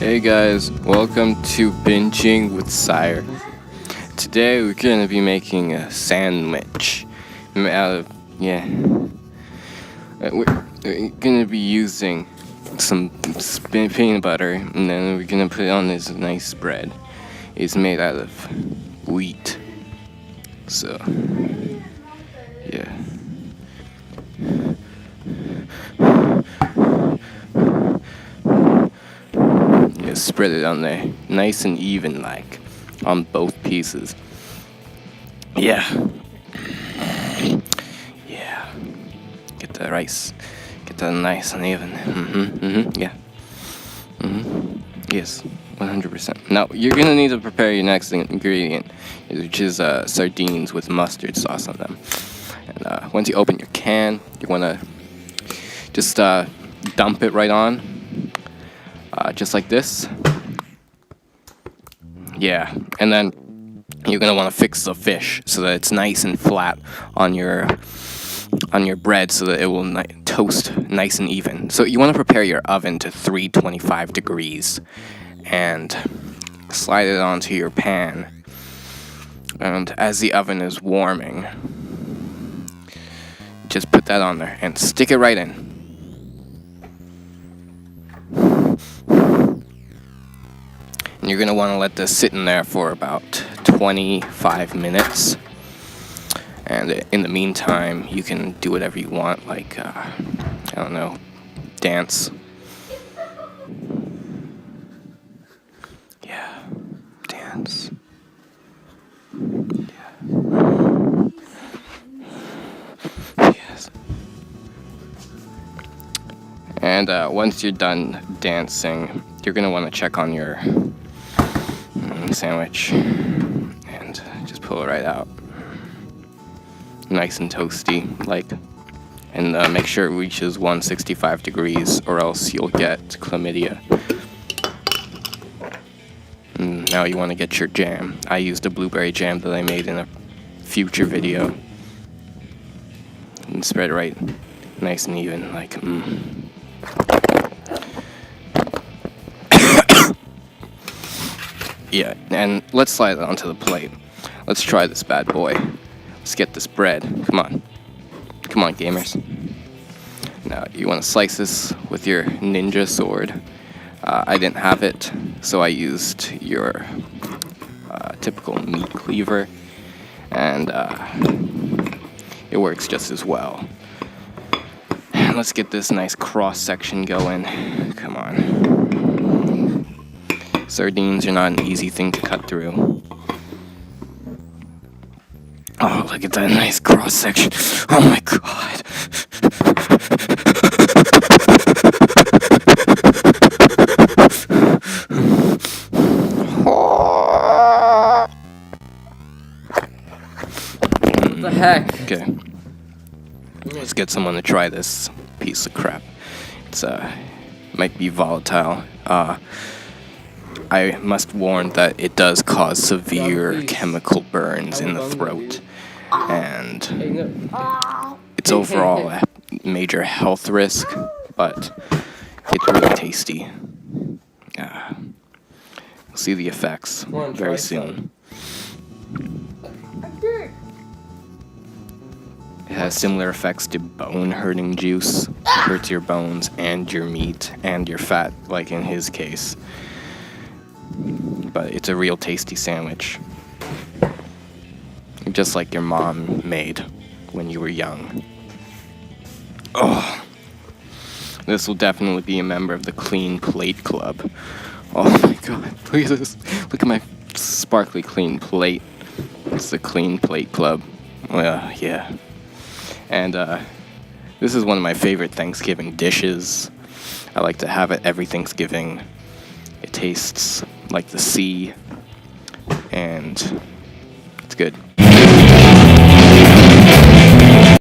Hey guys, welcome to Binging with Cyrus. Today we're gonna be making a sandwich out of, we're gonna be using some peanut butter, and then we're gonna put it on this nice bread. It's made out of wheat, so yeah. Spread it on there, nice and even, like on both pieces. Yeah. Get the rice, get that nice and even. Yes, 100%. Now you're gonna need to prepare your next ingredient, which is sardines with mustard sauce on them. And once you open your can, you wanna just dump it right on. Just like this. Yeah, and then you're gonna want to fix the fish so that it's nice and flat on your bread, so that it will toast nice and even. So you want to prepare your oven to 325 degrees and slide it onto your pan. And as the oven is warming, just put that on there and stick it right in. You're going to want to let this sit in there for about 25 minutes. And in the meantime, you can do whatever you want, like, I don't know, dance. Yeah, dance. Yeah. Yes. And once you're done dancing, you're going to want to check on your sandwich and just pull it right out, nice and toasty, like, and make sure it reaches 165 degrees, or else you'll get chlamydia. And now you want to get your jam. I used a blueberry jam that I made in a future video, and spread it right nice and even, like Yeah, and let's slide it onto the plate. Let's try this bad boy. Let's get this bread. Come on, gamers. Now, you want to slice this with your ninja sword. I didn't have it, so I used your typical meat cleaver, and it works just as well. And let's get this nice cross-section going. Come on. Sardines are not an easy thing to cut through. Oh, look at that nice cross section. Oh my god. What the heck? Okay. Let's get someone to try this piece of crap. It's might be volatile. I must warn that it does cause severe chemical burns in the throat, and it's overall a major health risk, but it's really tasty. We'll see the effects very soon. It has similar effects to bone-hurting juice. It hurts your bones and your meat and your fat, like in his case. But it's a real tasty sandwich, just like your mom made when you were young. Oh, this will definitely be a member of the Clean Plate Club. Oh my god, look at this. Look at my sparkly clean plate. It's the Clean Plate Club. Well, yeah. And this is one of my favorite Thanksgiving dishes. I like to have it every Thanksgiving. It tastes like the sea, and it's good.